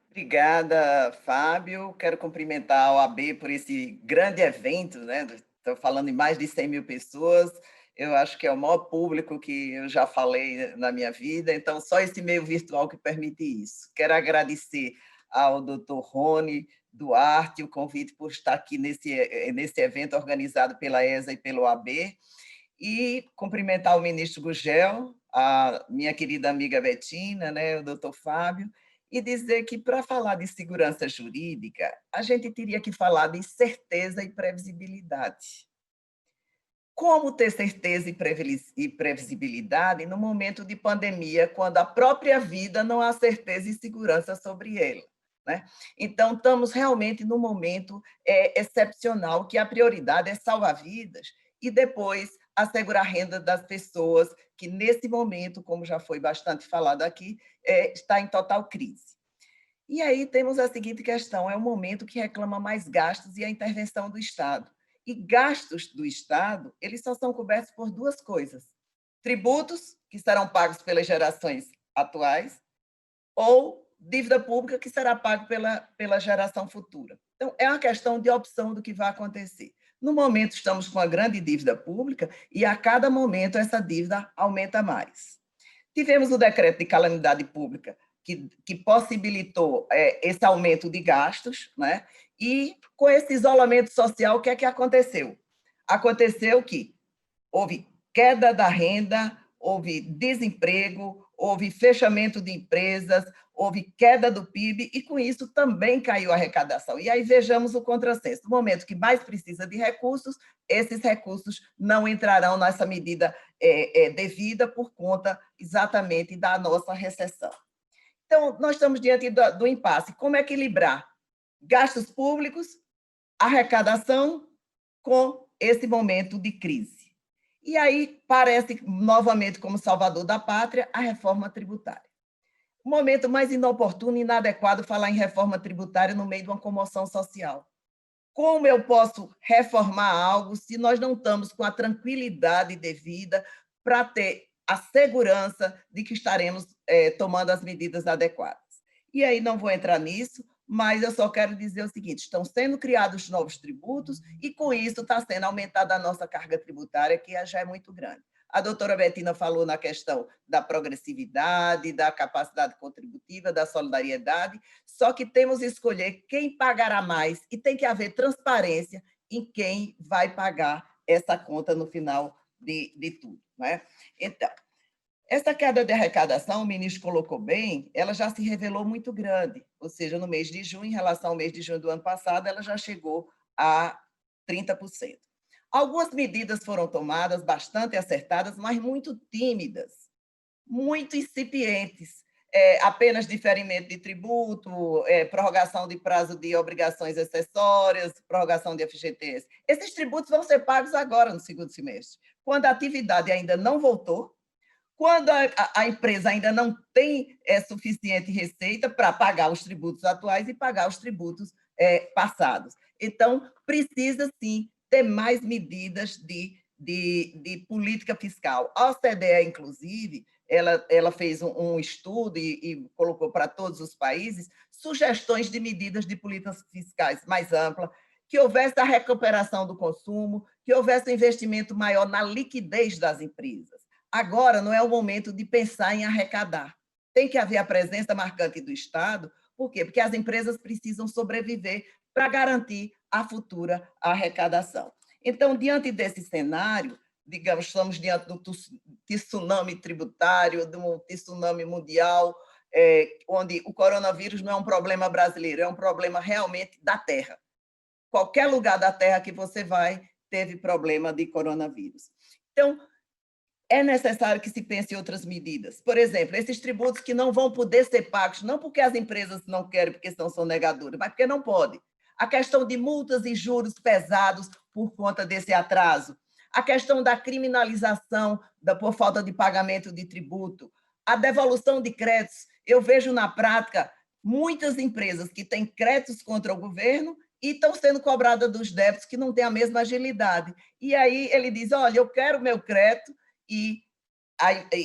Obrigada, Fábio. Quero cumprimentar a OAB por esse grande evento, né, estou falando em mais de 100 mil pessoas, eu acho que é o maior público que eu já falei na minha vida, então só esse meio virtual que permite isso. Quero agradecer ao Dr. Rony Duarte o convite por estar aqui nesse evento organizado pela ESA e pelo AB, e cumprimentar o ministro Gugel, a minha querida amiga Betina, né, o doutor Fábio, e dizer que, para falar de segurança jurídica, a gente teria que falar de certeza e previsibilidade. Como ter certeza e previsibilidade no momento de pandemia, quando a própria vida não há certeza e segurança sobre ela, né? Então, estamos realmente num momento excepcional, que a prioridade é salvar vidas e depois assegurar a renda das pessoas que, nesse momento, como já foi bastante falado aqui, está em total crise. E aí temos a seguinte questão: é o momento que reclama mais gastos e a intervenção do Estado. E gastos do Estado, eles só são cobertos por duas coisas: tributos, que serão pagos pelas gerações atuais, ou dívida pública, que será paga pela geração futura. Então, é uma questão de opção do que vai acontecer. No momento, estamos com uma grande dívida pública e, a cada momento, essa dívida aumenta mais. Tivemos o decreto de calamidade pública, que possibilitou esse aumento de gastos, né? E, com esse isolamento social, o que é que aconteceu? Aconteceu que houve queda da renda, houve desemprego, houve fechamento de empresas, houve queda do PIB e, com isso, também caiu a arrecadação. E aí vejamos o contrassenso. No momento que mais precisa de recursos, esses recursos não entrarão nessa medida devida por conta exatamente da nossa recessão. Então, nós estamos diante do impasse. Como equilibrar gastos públicos, arrecadação, com esse momento de crise? E aí parece, novamente, como salvador da pátria, a reforma tributária. O momento mais inoportuno e inadequado falar em reforma tributária no meio de uma comoção social. Como eu posso reformar algo se nós não estamos com a tranquilidade devida para ter a segurança de que estaremos tomando as medidas adequadas? E aí não vou entrar nisso, mas eu só quero dizer o seguinte: estão sendo criados novos tributos e, com isso, está sendo aumentada a nossa carga tributária, que já é muito grande. A doutora Betina falou na questão da progressividade, da capacidade contributiva, da solidariedade, só que temos que escolher quem pagará mais e tem que haver transparência em quem vai pagar essa conta no final de tudo, né? Então, essa queda de arrecadação, o ministro colocou bem, ela já se revelou muito grande, ou seja, no mês de junho, em relação ao mês de junho do ano passado, ela já chegou a 30%. Algumas medidas foram tomadas, bastante acertadas, mas muito tímidas, muito incipientes. Apenas diferimento de tributo, prorrogação de prazo de obrigações acessórias, prorrogação de FGTS. Esses tributos vão ser pagos agora, no segundo semestre, quando a atividade ainda não voltou, quando a empresa ainda não tem suficiente receita para pagar os tributos atuais e pagar os tributos passados. Então, precisa, sim, ter mais medidas de política fiscal. A OCDE, inclusive, ela fez um estudo e colocou para todos os países sugestões de medidas de políticas fiscais mais amplas, que houvesse a recuperação do consumo, que houvesse um investimento maior na liquidez das empresas. Agora não é o momento de pensar em arrecadar. Tem que haver a presença marcante do Estado. Por quê? Porque as empresas precisam sobreviver para garantir a futura arrecadação. Então, diante desse cenário, digamos, estamos diante do tsunami tributário, de um tsunami mundial, onde o coronavírus não é um problema brasileiro, é um problema realmente da Terra. Qualquer lugar da Terra que você vai, teve problema de coronavírus. Então, é necessário que se pense em outras medidas. Por exemplo, esses tributos que não vão poder ser pagos, não porque as empresas não querem, porque são sonegadoras, mas porque não podem. A questão de multas e juros pesados por conta desse atraso. A questão da criminalização por falta de pagamento de tributo. A devolução de créditos. Eu vejo na prática muitas empresas que têm créditos contra o governo e estão sendo cobradas dos débitos que não têm a mesma agilidade. E aí ele diz, olha, eu quero meu crédito, e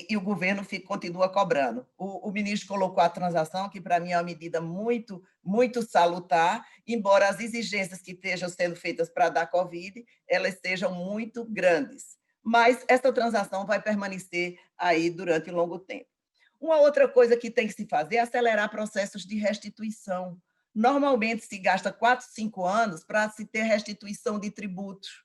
e o governo continua cobrando. O ministro colocou a transação, que para mim é uma medida muito, muito salutar, embora as exigências que estejam sendo feitas para dar Covid, elas sejam muito grandes. Mas essa transação vai permanecer aí durante longo tempo. Uma outra coisa que tem que se fazer é acelerar processos de restituição. Normalmente se gasta 4, 5 anos para se ter restituição de tributos.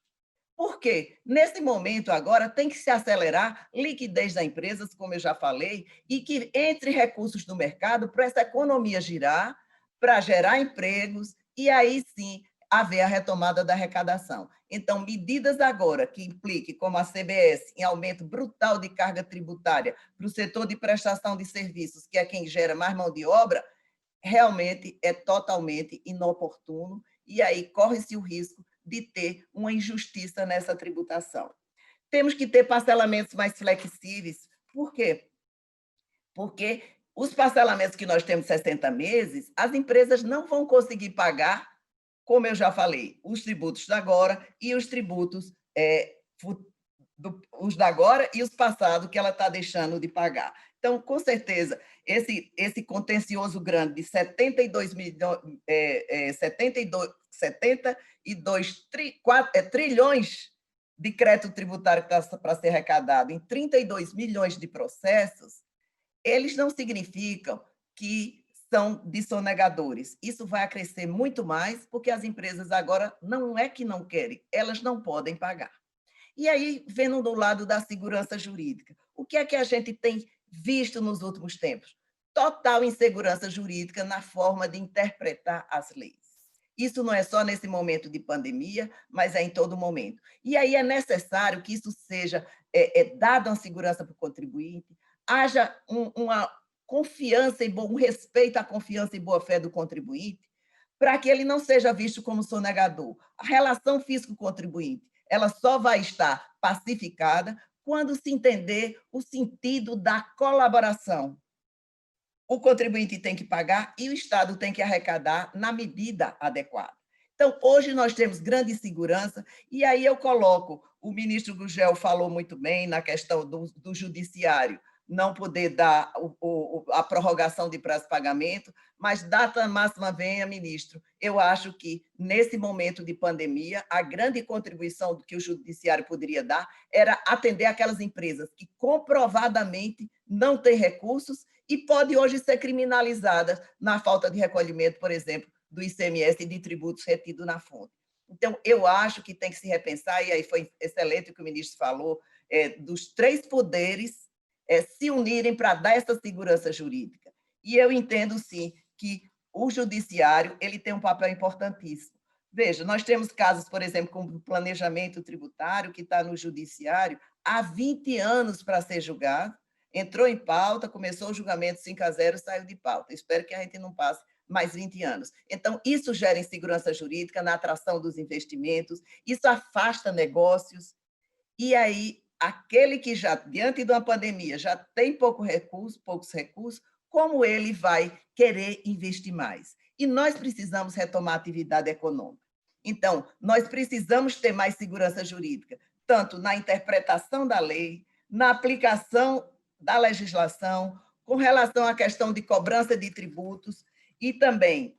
Por quê? Nesse momento agora tem que se acelerar liquidez das empresas, como eu já falei, e que entre recursos no mercado para essa economia girar, para gerar empregos e aí sim haver a retomada da arrecadação. Então, medidas agora que impliquem, como a CBS, em aumento brutal de carga tributária para o setor de prestação de serviços, que é quem gera mais mão de obra, realmente é totalmente inoportuno e aí corre-se o risco de ter uma injustiça nessa tributação. Temos que ter parcelamentos mais flexíveis. Por quê? Porque os parcelamentos que nós temos 60 meses, as empresas não vão conseguir pagar, como eu já falei, os tributos da agora e os tributos os da agora e os passados que ela está deixando de pagar. Então, com certeza, esse contencioso grande de 72 trilhões de crédito tributário que está para ser arrecadado em 32 milhões de processos, eles não significam que são de sonegadores. Isso vai crescer muito mais, porque as empresas agora não é que não querem, elas não podem pagar. E aí, vendo do lado da segurança jurídica, o que é que a gente tem visto nos últimos tempos? Total insegurança jurídica na forma de interpretar as leis. Isso não é só nesse momento de pandemia, mas é em todo momento. E aí é necessário que isso seja dado uma segurança para o contribuinte, haja uma confiança e um respeito à confiança e boa-fé do contribuinte, para que ele não seja visto como sonegador. A relação fisco-contribuinte, ela só vai estar pacificada quando se entender o sentido da colaboração. O contribuinte tem que pagar e o Estado tem que arrecadar na medida adequada. Então, hoje nós temos grande insegurança, e aí eu coloco, o ministro Gurgel falou muito bem na questão do judiciário, não poder dar a prorrogação de prazo de pagamento, mas data máxima venha, ministro. Eu acho que, nesse momento de pandemia, a grande contribuição que o judiciário poderia dar era atender aquelas empresas que comprovadamente não têm recursos e pode hoje ser criminalizada na falta de recolhimento, por exemplo, do ICMS e de tributos retidos na fonte. Então, eu acho que tem que se repensar, e aí foi excelente o que o ministro falou, dos 3 poderes se unirem para dar essa segurança jurídica. E eu entendo, sim, que o judiciário ele tem um papel importantíssimo. Veja, nós temos casos, por exemplo, como o planejamento tributário, que está no judiciário há 20 anos para ser julgado, entrou em pauta, começou o julgamento 5-0, saiu de pauta. Espero que a gente não passe mais 20 anos. Então, isso gera insegurança jurídica na atração dos investimentos, isso afasta negócios, e aí, aquele que já, diante de uma pandemia, já tem poucos recursos, como ele vai querer investir mais? E nós precisamos retomar a atividade econômica. Então, nós precisamos ter mais segurança jurídica, tanto na interpretação da lei, na aplicação da legislação, com relação à questão de cobrança de tributos, e também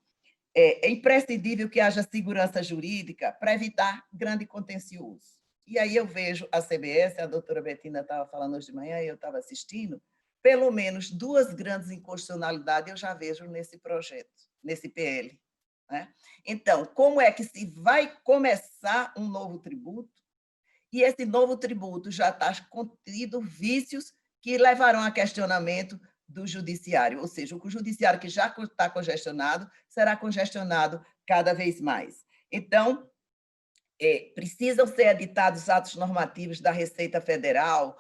é imprescindível que haja segurança jurídica para evitar grande contencioso. E aí eu vejo a CBS, a doutora Betina estava falando hoje de manhã e eu estava assistindo, pelo menos 2 grandes inconstitucionalidades eu já vejo nesse projeto, nesse PL. Né? Então, como é que se vai começar um novo tributo e esse novo tributo já está contido vícios que levarão a questionamento do judiciário, ou seja, o judiciário que já está congestionado será congestionado cada vez mais. Então, precisam ser editados atos normativos da Receita Federal,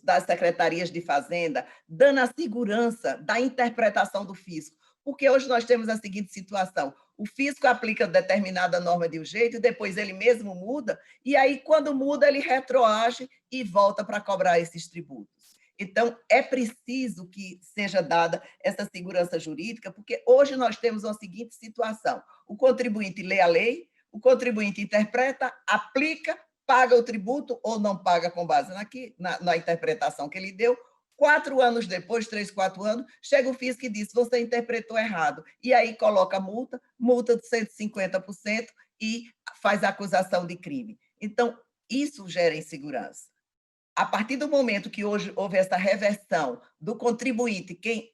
das secretarias de Fazenda, dando a segurança da interpretação do fisco, porque hoje nós temos a seguinte situação, o fisco aplica determinada norma de um jeito, e depois ele mesmo muda, e aí, quando muda, ele retroage e volta para cobrar esses tributos. Então, é preciso que seja dada essa segurança jurídica, porque hoje nós temos uma seguinte situação, o contribuinte lê a lei, o contribuinte interpreta, aplica paga o tributo ou não paga com base na interpretação que ele deu. 4 anos depois, 3, 4 anos, chega o fisco e diz: você interpretou errado. E aí coloca multa de 150% e faz a acusação de crime. Então, isso gera insegurança. A partir do momento que hoje houve essa reversão do contribuinte, quem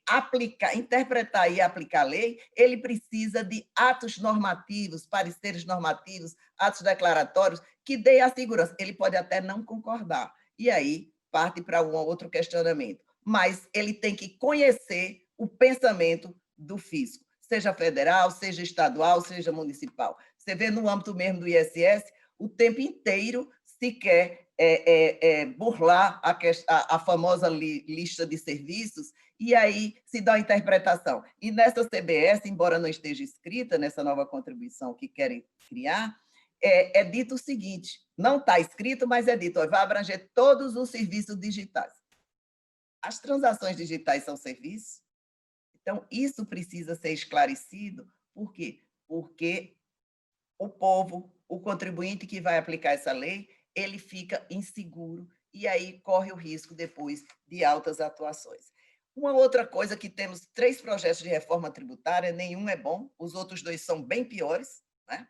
interpretar e aplicar a lei, ele precisa de atos normativos, pareceres normativos, atos declaratórios, que deem a segurança. Ele pode até não concordar. E aí parte para um outro questionamento. Mas ele tem que conhecer o pensamento do fisco, seja federal, seja estadual, seja municipal. Você vê no âmbito mesmo do ISS, o tempo inteiro se quer burlar a famosa lista de serviços, e aí se dá a interpretação. E nessa CBS, embora não esteja escrita nessa nova contribuição que querem criar, é dito o seguinte, não está escrito, mas é dito, vai abranger todos os serviços digitais. As transações digitais são serviços? Então, isso precisa ser esclarecido. Por quê? Porque o povo, o contribuinte que vai aplicar essa lei, ele fica inseguro e aí corre o risco depois de altas atuações. Uma outra coisa que temos 3 projetos de reforma tributária, nenhum é bom, os outros 2 são bem piores, né?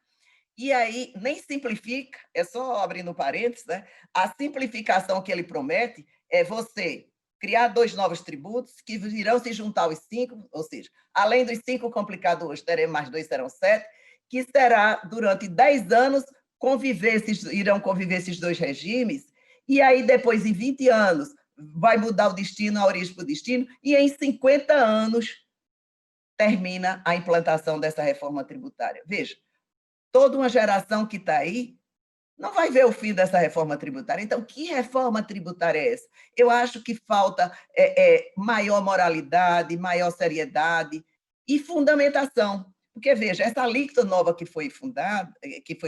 E aí nem simplifica, é só abrindo parênteses, né? A simplificação que ele promete é você criar 2 novos tributos que irão se juntar aos 5, ou seja, além dos 5 complicados hoje, teremos mais 2, serão 7, que será durante 10 anos irão conviver esses 2 regimes, e aí depois, em 20 anos, vai mudar o destino, a origem para o destino, e em 50 anos termina a implantação dessa reforma tributária. Veja, toda uma geração que está aí não vai ver o fim dessa reforma tributária. Então, que reforma tributária é essa? Eu acho que falta maior moralidade, maior seriedade e fundamentação. Porque, veja, essa alíquota nova que foi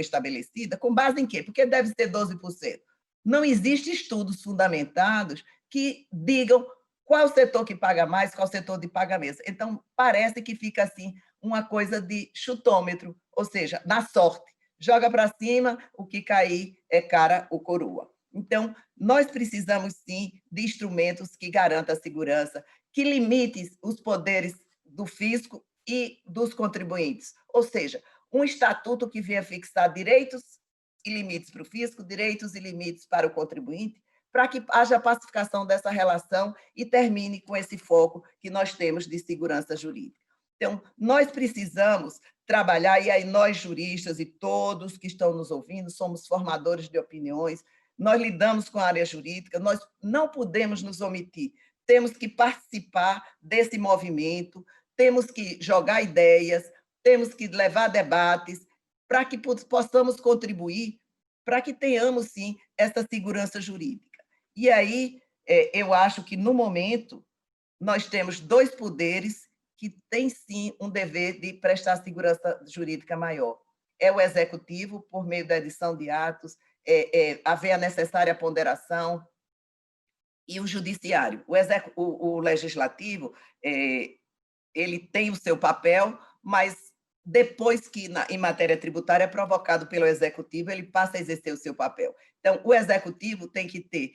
estabelecida, com base em quê? Porque deve ser 12%. Não existem estudos fundamentados que digam qual setor que paga mais, qual setor que paga menos. Então, parece que fica assim uma coisa de chutômetro, ou seja, na sorte. Joga para cima, o que cair é cara ou coroa. Então, nós precisamos, sim, de instrumentos que garantam a segurança, que limitem os poderes do fisco e dos contribuintes, ou seja, um estatuto que venha fixar direitos e limites para o fisco, direitos e limites para o contribuinte, para que haja pacificação dessa relação e termine com esse foco que nós temos de segurança jurídica. Então, nós precisamos trabalhar, e aí nós juristas e todos que estão nos ouvindo, somos formadores de opiniões, nós lidamos com a área jurídica, nós não podemos nos omitir, temos que participar desse movimento, temos que jogar ideias, temos que levar debates para que possamos contribuir, para que tenhamos, sim, essa segurança jurídica. E aí, eu acho que, no momento, nós temos 2 poderes que têm, sim, um dever de prestar segurança jurídica maior. É o Executivo, por meio da edição de atos, haver a necessária ponderação, e o Judiciário. O Legislativo, ele tem o seu papel, mas depois que, em matéria tributária, é provocado pelo Executivo, ele passa a exercer o seu papel. Então, o Executivo tem que ter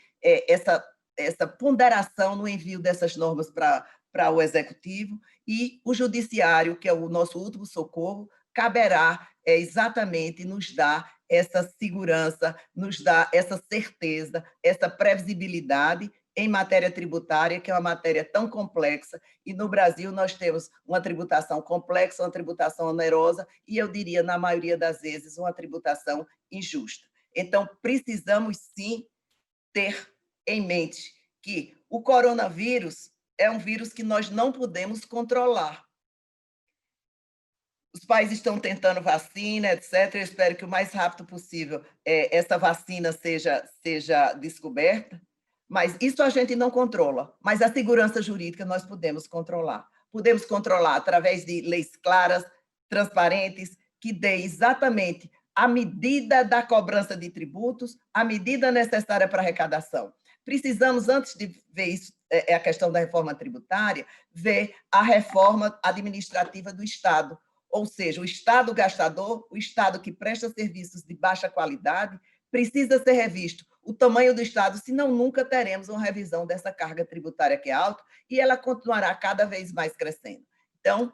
essa ponderação no envio dessas normas para o Executivo, e o Judiciário, que é o nosso último socorro, caberá exatamente nos dar essa segurança, nos dar essa certeza, essa previsibilidade em matéria tributária, que é uma matéria tão complexa, e no Brasil nós temos uma tributação complexa, uma tributação onerosa, e eu diria, na maioria das vezes, uma tributação injusta. Então, precisamos, sim, ter em mente que o coronavírus é um vírus que nós não podemos controlar. Os países estão tentando vacina, etc. Eu espero que o mais rápido possível essa vacina seja descoberta, mas isso a gente não controla. Mas a segurança jurídica nós podemos controlar. Podemos controlar através de leis claras, transparentes, que deem exatamente a medida da cobrança de tributos, a medida necessária para a arrecadação. Precisamos, antes de ver isso, a questão da reforma tributária, ver a reforma administrativa do Estado, ou seja, o Estado gastador, o Estado que presta serviços de baixa qualidade, precisa ser revisto o tamanho do Estado, senão nunca teremos uma revisão dessa carga tributária que é alta e ela continuará cada vez mais crescendo. Então,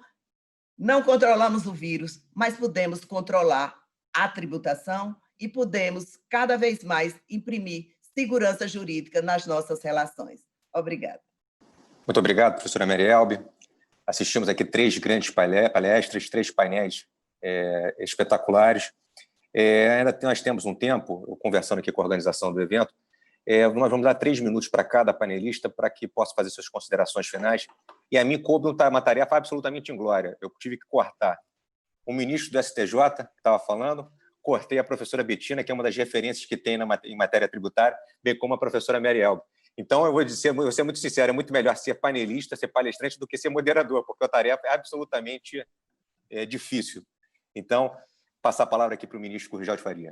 não controlamos o vírus, mas podemos controlar a tributação e podemos cada vez mais imprimir segurança jurídica nas nossas relações. Obrigada. Muito obrigado, professora Marielbe. Assistimos aqui 3 grandes palestras, 3 painéis espetaculares. Ainda nós temos um tempo, eu conversando aqui com a organização do evento, nós vamos dar 3 minutos para cada panelista para que possa fazer suas considerações finais. E a mim coube uma tarefa absolutamente inglória. Eu tive que cortar o ministro do STJ, que estava falando, cortei a professora Betina, que é uma das referências que tem em matéria tributária, bem como a professora Marielbe. Então, eu vou ser muito sincero, é muito melhor ser panelista, ser palestrante, do que ser moderador, porque a tarefa é absolutamente difícil. Então, passar a palavra aqui para o ministro Gurgel de Faria.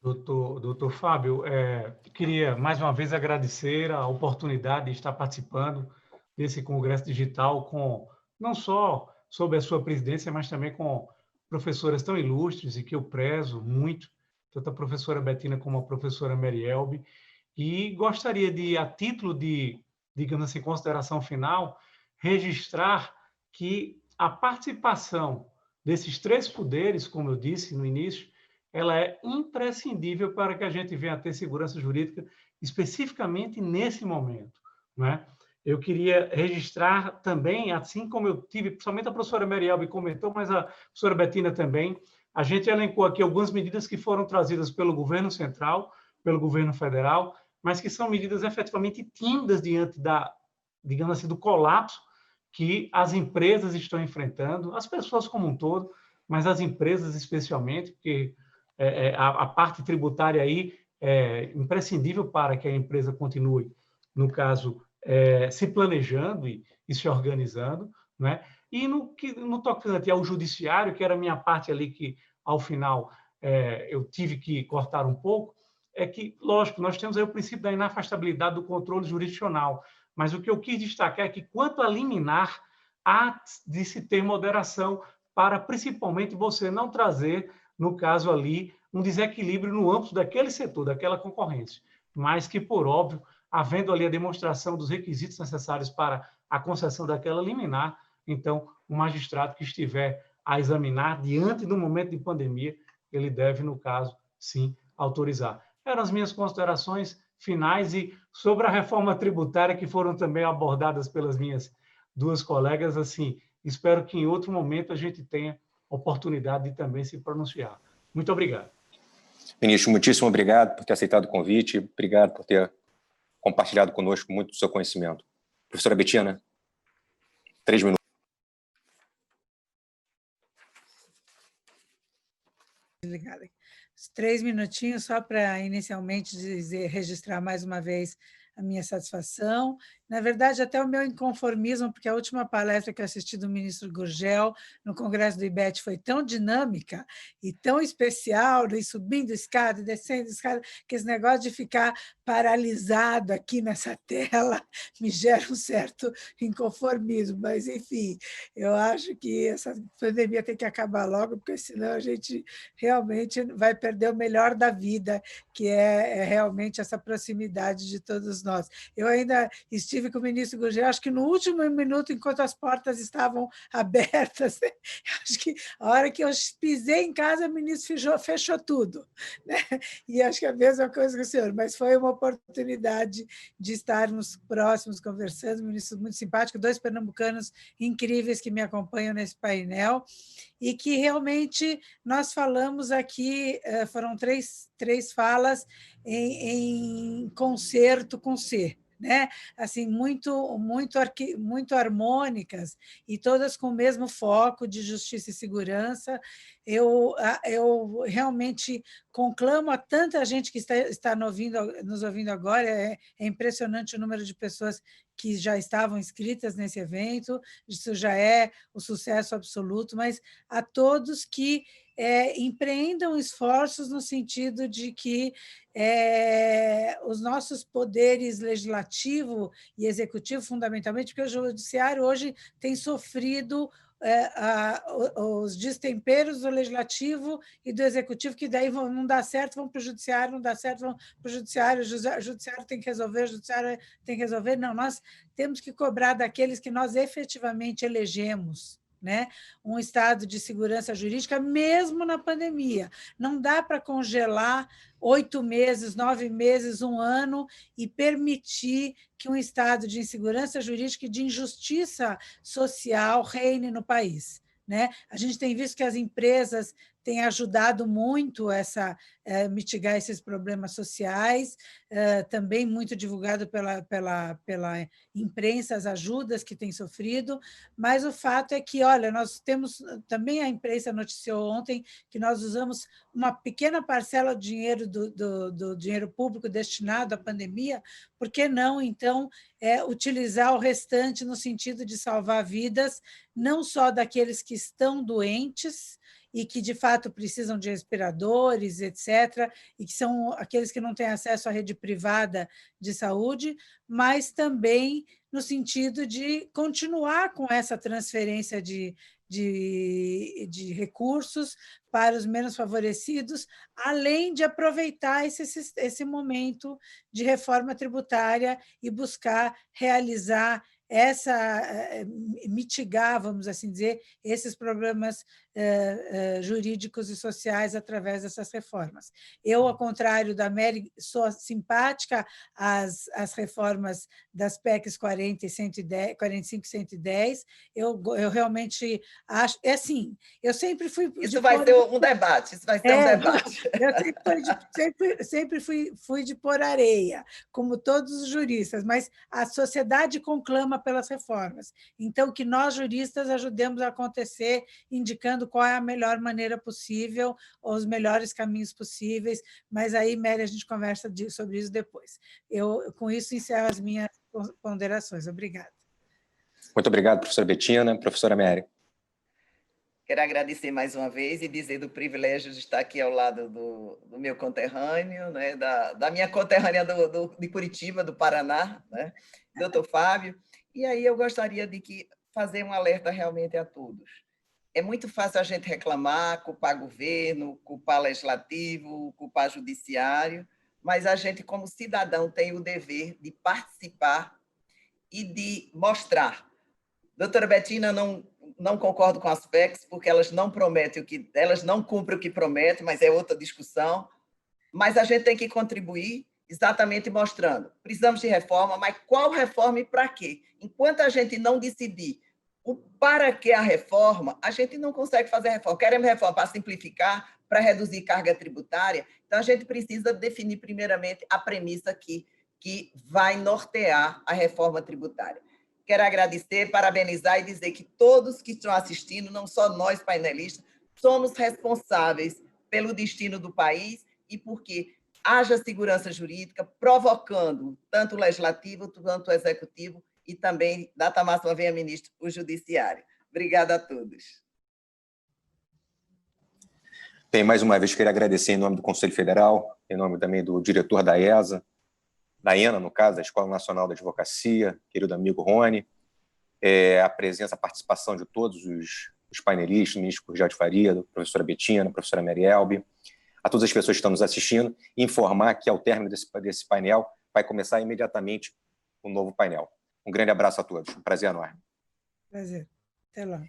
Doutor Fábio, queria mais uma vez agradecer a oportunidade de estar participando desse Congresso Digital, não só sob a sua presidência, mas também com professoras tão ilustres e que eu prezo muito, tanto a professora Betina como a professora Marielbe, e gostaria de, a título de, digamos assim, consideração final, registrar que a participação desses 3 poderes, como eu disse no início, ela é imprescindível para que a gente venha a ter segurança jurídica, especificamente nesse momento, né? Eu queria registrar também, assim como eu tive, principalmente a professora Marielbe comentou, mas a professora Betina também, a gente elencou aqui algumas medidas que foram trazidas pelo governo central, pelo governo federal, mas que são medidas efetivamente tímidas diante digamos assim, do colapso que as empresas estão enfrentando, as pessoas como um todo, mas as empresas especialmente, porque a parte tributária aí é imprescindível para que a empresa continue, no caso, se planejando e se organizando, né? E no tocante ao judiciário, que era a minha parte ali que, ao final, eu tive que cortar um pouco, é que, lógico, nós temos aí o princípio da inafastabilidade do controle jurisdicional, mas o que eu quis destacar é que, quanto a liminar, há de se ter moderação para, principalmente, você não trazer, no caso ali, um desequilíbrio no âmbito daquele setor, daquela concorrência, mas que, por óbvio, havendo ali a demonstração dos requisitos necessários para a concessão daquela liminar, então, o magistrado que estiver a examinar, diante do momento de pandemia, ele deve, no caso, sim, autorizar. Eram as minhas considerações finais e sobre a reforma tributária, que foram também abordadas pelas minhas 2 colegas, assim, espero que em outro momento a gente tenha oportunidade de também se pronunciar. Muito obrigado. Ministro, muitíssimo obrigado por ter aceitado o convite, obrigado por ter compartilhado conosco muito do seu conhecimento. Professora Betina, 3 minutos. Obrigada. 3 minutinhos só para, inicialmente, registrar mais uma vez a minha satisfação, na verdade, até o meu inconformismo, porque a última palestra que eu assisti do ministro Gurgel no Congresso do IBET foi tão dinâmica e tão especial, e subindo escada, descendo escada, que esse negócio de ficar paralisado aqui nessa tela me gera um certo inconformismo, mas, enfim, eu acho que essa pandemia tem que acabar logo, porque senão a gente realmente vai perder o melhor da vida, que é realmente essa proximidade de todos nós. Eu ainda estive com o ministro Gurgel, acho que no último minuto, enquanto as portas estavam abertas, né? Acho que a hora que eu pisei em casa, o ministro fechou tudo, né? E acho que é a mesma coisa que o senhor, mas foi uma oportunidade de estarmos próximos, conversando, um ministro muito simpático, 2 pernambucanos incríveis que me acompanham nesse painel, e que realmente nós falamos aqui, foram três falas em concerto com C, né? Assim, muito harmônicas e todas com o mesmo foco de justiça e segurança. Eu realmente conclamo a tanta gente que está nos ouvindo agora, é impressionante o número de pessoas que já estavam inscritas nesse evento, isso já é o sucesso absoluto, mas a todos que empreendam esforços no sentido de que os nossos poderes legislativo e executivo, fundamentalmente, porque o judiciário hoje tem sofrido os destemperos do Legislativo e do Executivo, que daí não dá certo, vão para o Judiciário, não dá certo, vão para o Judiciário tem que resolver, o Judiciário tem que resolver. Não, nós temos que cobrar daqueles que nós efetivamente elegemos, né? Um estado de segurança jurídica, mesmo na pandemia. Não dá para congelar 8 meses, 9 meses, 1 ano e permitir que um estado de insegurança jurídica e de injustiça social reine no país, né? A gente tem visto que as empresas têm ajudado muito mitigar esses problemas sociais, também muito divulgado pela imprensa, as ajudas que tem sofrido, mas o fato é que, olha, nós temos, também a imprensa noticiou ontem que nós usamos uma pequena parcela do dinheiro do dinheiro público destinado à pandemia, por que não, então, utilizar o restante no sentido de salvar vidas, não só daqueles que estão doentes e que, de fato, precisam de respiradores, etc., e que são aqueles que não têm acesso à rede privada de saúde, mas também no sentido de continuar com essa transferência de recursos para os menos favorecidos, além de aproveitar esse momento de reforma tributária e buscar realizar mitigar, vamos assim dizer, esses problemas jurídicos e sociais através dessas reformas. Eu, ao contrário da Mary, sou simpática às reformas das PECs 40 e 110, 45 e 110, eu realmente acho, assim, eu sempre fui... Isso vai ser um debate, isso vai ser um debate. Eu sempre fui de pôr areia, como todos os juristas, mas a sociedade conclama pelas reformas. Então, que nós, juristas, ajudemos a acontecer, indicando qual é a melhor maneira possível, os melhores caminhos possíveis, mas aí, Mary, a gente conversa sobre isso depois. Eu, com isso, encerro as minhas ponderações. Obrigada. Muito obrigado, professora Betina. Professora Mary. Quero agradecer mais uma vez e dizer do privilégio de estar aqui ao lado do meu conterrâneo, né, da minha conterrânea de Curitiba, do Paraná, né, doutor Fábio. E aí eu gostaria de fazer um alerta realmente a todos. É muito fácil a gente reclamar, culpar governo, culpar legislativo, culpar judiciário, mas a gente, como cidadão, tem o dever de participar e de mostrar. Doutora Betina, não concordo com as PECs, porque elas não cumprem o que prometem, mas é outra discussão. Mas a gente tem que contribuir exatamente mostrando. Precisamos de reforma, mas qual reforma e para quê? Enquanto a gente não decidir o para que a reforma, a gente não consegue fazer reforma. Queremos reforma para simplificar, para reduzir carga tributária, então a gente precisa definir primeiramente a premissa que vai nortear a reforma tributária. Quero agradecer, parabenizar e dizer que todos que estão assistindo, não só nós painelistas, somos responsáveis pelo destino do país e porque haja segurança jurídica, provocando tanto o legislativo quanto o executivo e também, data máxima venha ministro, o judiciário. Obrigada a todos. Bem, mais uma vez, queria agradecer em nome do Conselho Federal, em nome também do diretor da ESA, da ENA, no caso, da Escola Nacional da Advocacia, querido amigo Rony, a presença, a participação de todos os painelistas, o ministro Gurgel de Faria, a professora Betina, a professora Mary Elbe, a todas as pessoas que estão nos assistindo, e informar que, ao término desse painel, vai começar imediatamente o novo painel. Um grande abraço a todos, um prazer enorme. Prazer, até lá.